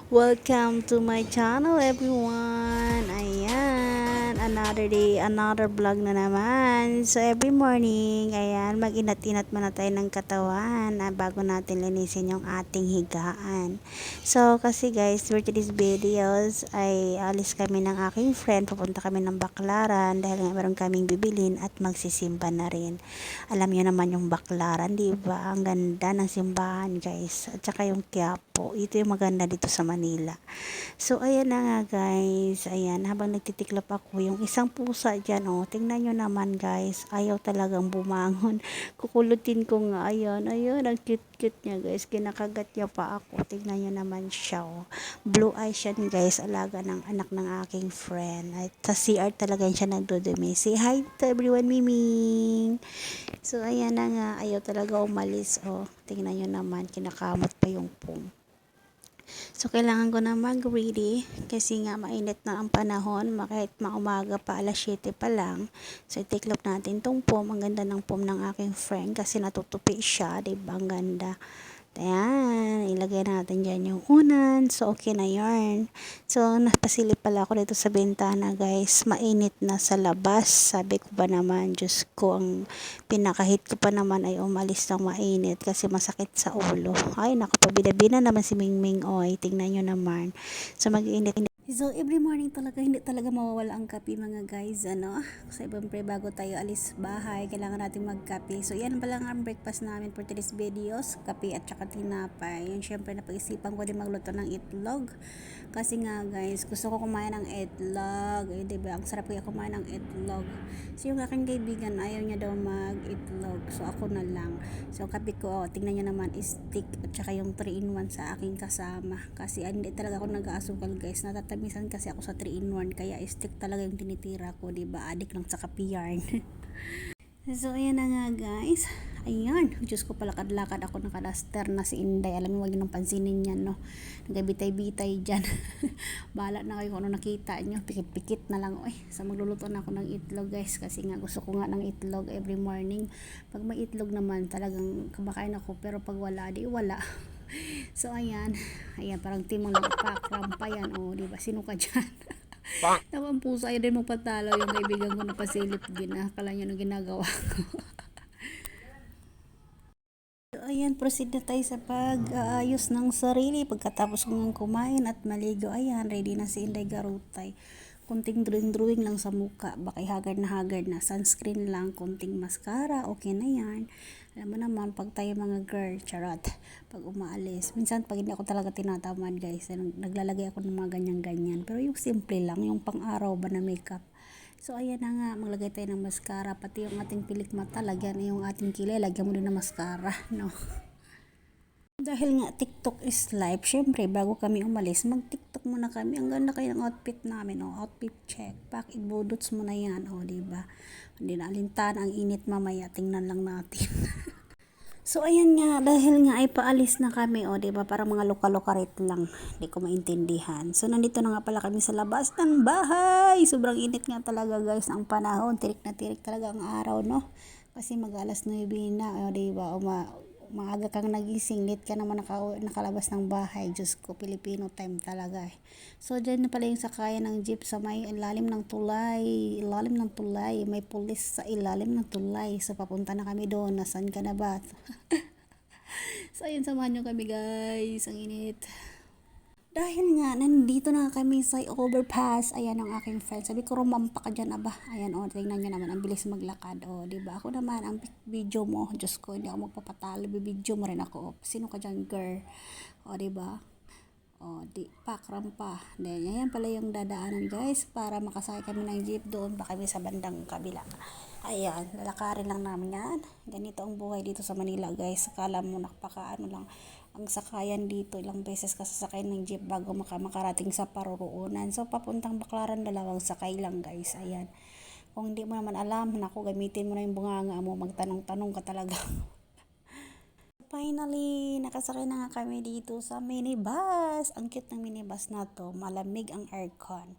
Welcome to my channel everyone. Ayan, another day, another vlog na naman. So every morning, ayan, mag-inat-inat muna tayo ng katawan bago natin linisin yung ating higaan. So kasi guys, for today's videos ay alis kami ng aking friend, pupunta kami ng Baclaran dahil nga meron kaming bibilin at magsisimba na rin. Alam niyo naman yung Baclaran, di ba? Ang ganda ng simbahan guys. At saka yung Quiapo. Ito yung maganda dito sa Manila. So, ayan na nga guys. Ayan, habang nagtitiklop ako, yung isang pusa dyan, oh. Tingnan nyo naman guys. Ayaw talagang bumangon. Kukulutin ko nga. Ayan, ayan. Ang cute-cute niya guys. Kinakagat niya pa ako. Tingnan nyo naman siya, oh. Blue eyes siya guys. Alaga ng anak ng aking friend. At sa CR talaga siya nagdudumi. Say hi to everyone, Miming. So, ayan na nga. Ayaw talaga umalis, oh. Tingnan nyo naman. Kinakamot pa yung pong. So, kailangan ko na mag-ready kasi nga mainit na ang panahon. Kahit maumaga pa, alas 7 pa lang. So, itiklop natin tong pom. Ang ganda ng pom ng aking friend kasi natutupi siya. Diba? Ang ganda. Ayan, ilagay natin dyan yung unan. So, okay na yarn. So, napasilip pala ako dito sa bintana, guys. Mainit na sa labas. Sabi ko ba naman, Diyos ko, ang pinakahit ko pa naman ay umalis ng mainit kasi masakit sa ulo. Ay, nakapabida-bida naman si Mingming. Oy, tingnan nyo naman. So, mag-init. So, every morning talaga, hindi talaga mawawala ang kape mga guys, ano. Kasi siyempre, bago tayo alis bahay, kailangan natin magkape. So, yan pala ang breakfast namin for today's videos. Kape at saka tinapay. Yun, siyempre, napag-isipan ko din magluto ng itlog. Kasi nga guys, gusto ko kumain ng itlog. Eh, diba? Ang sarap kaya kumain ng itlog. So, yung aking kaibigan, ayaw niya daw mag-itlog. So, ako na lang. So, kape ko, tingnan niyo naman, stick at saka yung 3-in-1 sa aking kasama. Kasi hindi talaga ako nag-aasukal guys. Natatamisan kasi ako sa 3-in-1. Kaya stick talaga yung tinitira ko. Diba? Adik lang sa kape yarn. So, ayan na nga guys. Ayan. Diyos ko, palakad-lakad ako nakadaster na si Inday. Alam mo, wag nang pansinin yan, no? Nagabitay-bitay dyan. Bahala na kayo kung ano nakita nyo. Pikit-pikit na lang. Uy, so magluluto na ako ng itlog guys. Kasi nga gusto ko nga ng itlog every morning. Pag may itlog naman, talagang kumakain ako. Pero pag wala, di wala. So, ayan. Ayan, parang timong lang pa yan. O, diba? Sino ka dyan? Nawang puso, ayaw din magpatalo yung kaibigan ko na pasilip din. Akala nyo nung ginagawa ko. So, ayan, proceed na tayo sa pag-aayos ng sarili. Pagkatapos kong kumain at maligo, ayan, ready na si Inday Garutay. Kunting drawing lang sa muka, bakay haggard na, sunscreen lang, kunting mascara, okay na yan. Alam mo naman, pag tayo mga girl, charot, pag umaalis, minsan pag hindi ako talaga tinatamad guys, naglalagay ako ng mga ganyan-ganyan, pero yung simple lang, yung pang-araw ba na makeup. So, ayan na nga, maglagay tayo ng mascara, pati yung ating pilik mata, lagyan yung ating kilay, lagyan mo din ng mascara, no? Dahil nga TikTok is life, syempre bago kami umalis, mag-TikTok muna kami. Ang ganda kayo ng outfit namin, oh, outfit check. Pak, ibudots mo na yan, oh, diba? Hindi na alintan, ang init mamaya, tingnan lang natin. So, ayan nga, dahil nga ay paalis na kami, o, diba, parang mga loka-lokarit lang, hindi ko maintindihan. So, nandito na nga pala kami sa labas ng bahay. Sobrang init nga talaga, guys, ang panahon. Tirik na tirik talaga ang araw, no? Kasi mag-alas 9 na, o, diba, maaga kang nagising, late ka naman nakalabas ng bahay. Diyos ko, Filipino time talaga eh. So, dyan na pala yung sakayan ng jeep sa may ilalim ng tulay. Ilalim ng tulay. May pulis sa ilalim ng tulay. So, papunta na kami doon. Nasaan ka na ba? So, ayun, samahan nyo kami guys. Ang init. Dahil nga, nandito na kami sa overpass. Ayan ang aking friend. Sabi ko, rumampa ka dyan, aba. Ayan, o, tingnan nyo naman. Ang bilis maglakad. O, diba? Ako naman, ang video mo. Diyos ko, hindi ako magpapatalo. Bibidyo mo rin ako. Sino ka dyan, girl? O, diba? O, pakrampa. Then, ayan pala yung dadaanan, guys. Para makasakay kami ng jeep doon. Pa kami sa bandang kabila. Ayan, lalakarin lang namin yan. Ganito ang buhay dito sa Manila, guys. Akala mo, nakapakaano lang ang sakayan dito, ilang beses ka sasakay ng jeep bago makarating sa paruroonan. So, papuntang Baclaran, dalawang sakay lang guys. Ayan. Kung hindi mo naman alam, naku, gamitin mo na yung bunganga mo, magtanong-tanong ka talaga. Finally, nakasakay na nga kami dito sa minibus. Ang cute ng minibus na to, malamig ang aircon.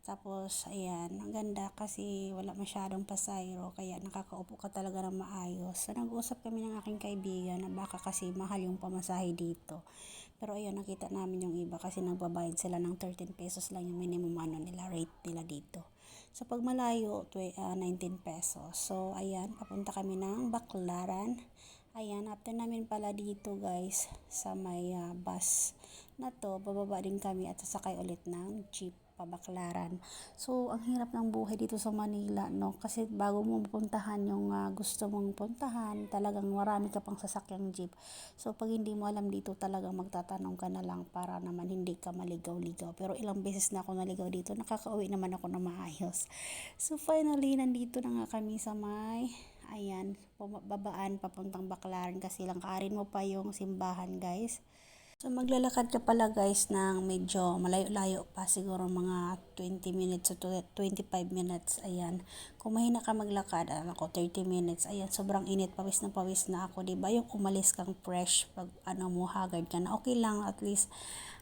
Tapos, ayan, ang ganda kasi wala masyadong pasayro, kaya nakakaupo ka talaga ng maayos. So, nag-usap kami ng aking kaibigan na baka kasi mahal yung pamasahe dito. Pero ayun, nakita namin yung iba kasi nagbabayad sila ng 13 pesos lang yung minimum nila, rate nila dito. So, pag malayo, 19 pesos. So, ayan, papunta kami ng Baclaran. Ayan, after namin pala dito guys, sa may bus na to, bababa din kami at sasakay ulit ng jeep pabaklaran. So, ang hirap ng buhay dito sa Manila, no? Kasi bago mo puntahan yung gusto mong puntahan, talagang marami ka pang sasakyang jeep. So, pag hindi mo alam dito, talagang magtatanong ka na lang para naman hindi ka maligaw-ligaw. Pero ilang beses na ako naligaw dito, nakakauwi naman ako na maayos. So, finally, nandito na nga kami sa may, ayan, babaan papuntang Baclaran kasi lang kaarin mo pa yung simbahan guys. So, maglalakad ka pala guys ng medyo malayo-layo pa, siguro mga 20 minutes to 25 minutes, ayan. Kung mahina ka maglakad, ako 30 minutes, ayan, sobrang init, pawis na ako, diba? Yung umalis kang fresh, pag mo, haggard ka na, okay lang, at least,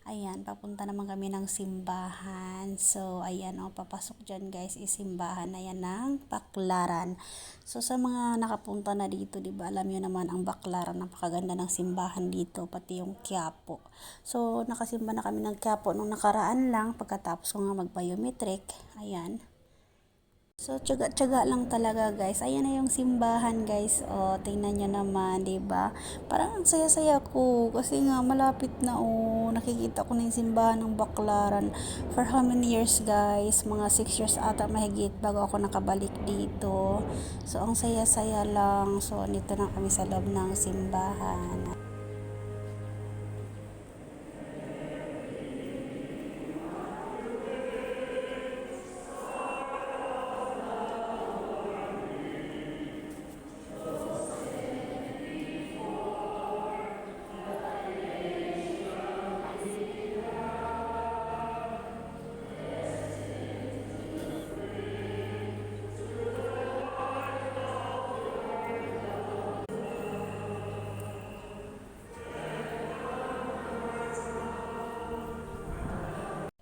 ayan, papunta naman kami ng simbahan. So, ayan, papasok dyan guys, simbahan na yan ng Baclaran. So, sa mga nakapunta na dito, diba, alam nyo naman ang Baclaran, napakaganda ng simbahan dito, pati yung Quiapo. So, nakasimba na kami ng Quiapo nung nakaraan lang, pagkatapos ko nga mag-biometric, ayan. So, tiyaga-tiyaga lang talaga guys. Ayan na yung simbahan guys. O, tingnan nyo naman, ba diba? Parang ang saya-saya ko. Kasi nga, malapit na nakikita ko na yung simbahan ng Baclaran. For how many years guys? Mga 6 years ata mahigit bago ako nakabalik dito. So, ang saya-saya lang. So, nito na kami sa loob ng simbahan.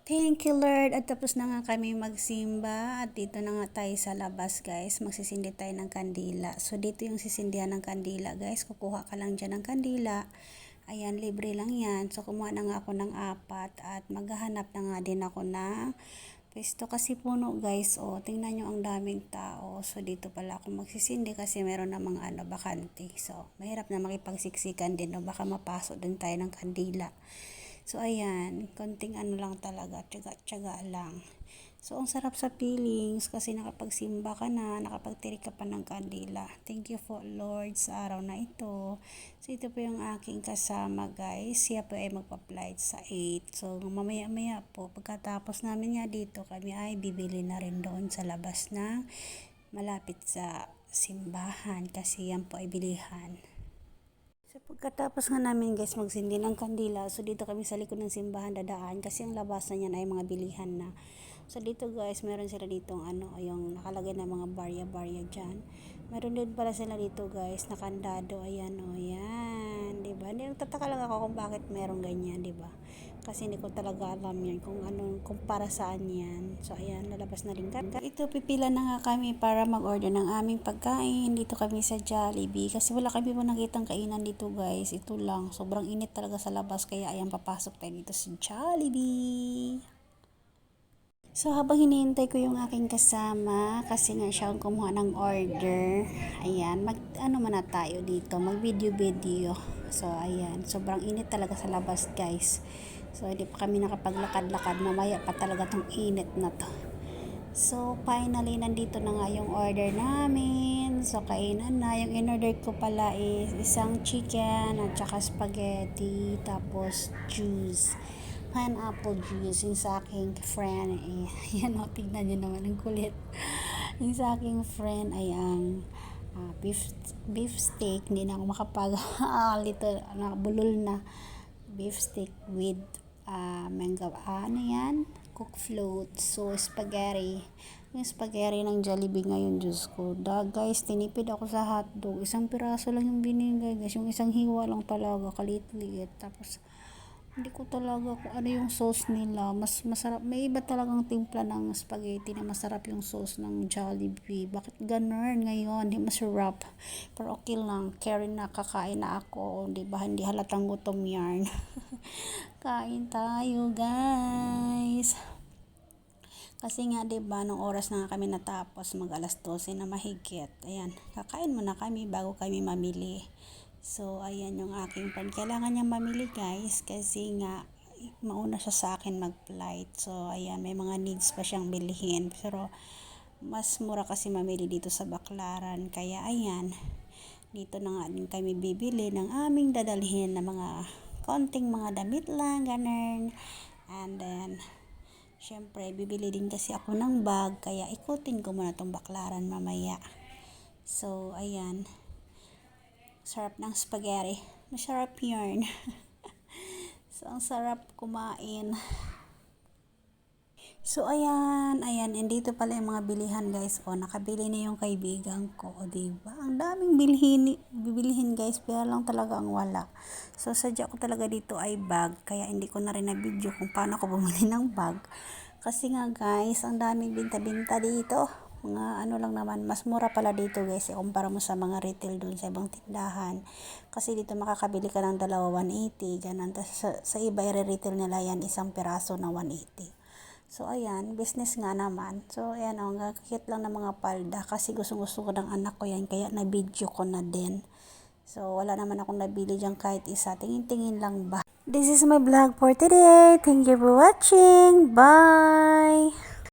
Thank you Lord, at tapos na nga kami magsimba at dito na nga tayo sa labas guys, magsisindi tayo ng kandila. So dito yung sisindihan ng kandila guys, kukuha ka lang dyan ng kandila, ayan, libre lang yan. So kumuha na nga ako ng 4 at maghahanap na nga din ako ng pwesto kasi puno guys, tingnan nyo ang daming tao. So dito pala ako magsisindi kasi meron namang bakante. So mahirap na makipagsiksikan din, baka mapasok din tayo ng kandila. So, ayan, konting lang talaga, tiyaga-tiyaga lang. So, ang sarap sa feelings kasi nakapagsimba ka na, nakapagtirik ka pa ng kandila. Thank you for Lord sa araw na ito. So, ito po yung aking kasama guys. Siya po ay magpa-flight sa 8. So, mamaya-maya po, pagkatapos namin nga dito, kami ay bibili na rin doon sa labas na malapit sa simbahan kasi yan po ay bilihan. So, pagkatapos nga namin guys magsindi ng kandila, so dito kami sa likod ng simbahan dadaan kasi ang labasan niyan ay mga bilihan na. So dito guys, meron sila dito yung nakalagay na mga barya-barya dyan. Meron din pala sila dito guys, nakandado, ayan yan, diba? Hindi, nagtataka lang ako kung bakit meron ganyan, diba? Kasi hindi ko talaga alam yan kung para saan yan. So ayan, lalabas na rin kami. Ito, pipila na nga kami para mag-order ng aming pagkain. Dito kami sa Jollibee kasi wala kami po nakitang kainan dito guys. Ito lang, sobrang init talaga sa labas kaya ayan, papasok tayo dito sa Jollibee. So, habang hinihintay ko yung aking kasama, kasi nga siya ang kumuha ng order, ayan, muna tayo dito, mag video. So, ayan, sobrang init talaga sa labas, guys. So, hindi pa kami nakapaglakad-lakad, mamaya pa talaga tong init na to. So, finally, nandito na nga yung order namin. So, kainan na. Yung in-order ko pala is isang chicken at saka spaghetti, tapos juice. Pineapple juice. Yung sa aking friend, yan o, tignan nyo naman ang kulit. Yung sa aking friend ay ang beef steak. Hindi na ako little, bulol na beef steak with mango, yan? Cook float. So, spaghetti. Yung spaghetti ng Jollibee ngayon, Diyos ko. Guys, tinipid ako sa hotdog. Isang piraso lang yung binigay, guys. Yung isang hiwa lang talaga, kalit-liit. Tapos, Hindi ko talaga kung ano yung sauce nila. Mas masarap. May iba talagang timpla ng spaghetti na masarap yung sauce ng Jollibee. Bakit ganun ngayon? Hindi masarap. Pero okay lang. Carry na, kakain na ako. Di ba? Hindi halatang gutom yarn. Kain tayo, guys. Kasi nga, 'di ba, nung oras na kami natapos, mag alas 12 na mahigit. Ayan, kakain muna kami bago kami mamili. So, ayan yung aking friend. Kailangan niya mamili, guys, kasi nga mauna siya sa akin mag-flight. So, ayan, may mga needs pa siyang bilhin. Pero mas mura kasi mamili dito sa Baclaran. Kaya ayan, dito na nga din kami bibili ng aming dadalhin na mga konting mga damit lang, ganun. And then syempre, bibili din kasi ako ng bag, kaya ikutin ko muna tong Baclaran mamaya. So, ayan. Sarap ng spaghetti. Masarap yarn. So, ang sarap kumain. So, ayan, andito pala yung mga bilihan, guys. O, nakabili na yung kaibigan ko, o, diba? Ang daming bibilihin, guys, pero lang talaga ang wala. So, sadya ko talaga dito ay bag, kaya hindi ko na rin na video kung paano ako bumili ng bag. Kasi nga, guys, ang daming binta-binta dito. Mga ano lang naman, mas mura pala dito, guys, kumpara mo sa mga retail dun sa ibang tindahan. Kasi dito makakabili ka ng dalawa, 180, ganun. Tapos sa iba, i-retail nila yan, isang piraso na 180. So, ayan, business nga naman. So, ayan, ang kakit lang ng mga palda kasi gustong-gusto ko ng anak ko yan, kaya na-video ko na din. So, wala naman akong nabili dyan kahit isa. Tingin-tingin lang ba. This is my vlog for today. Thank you for watching. Bye!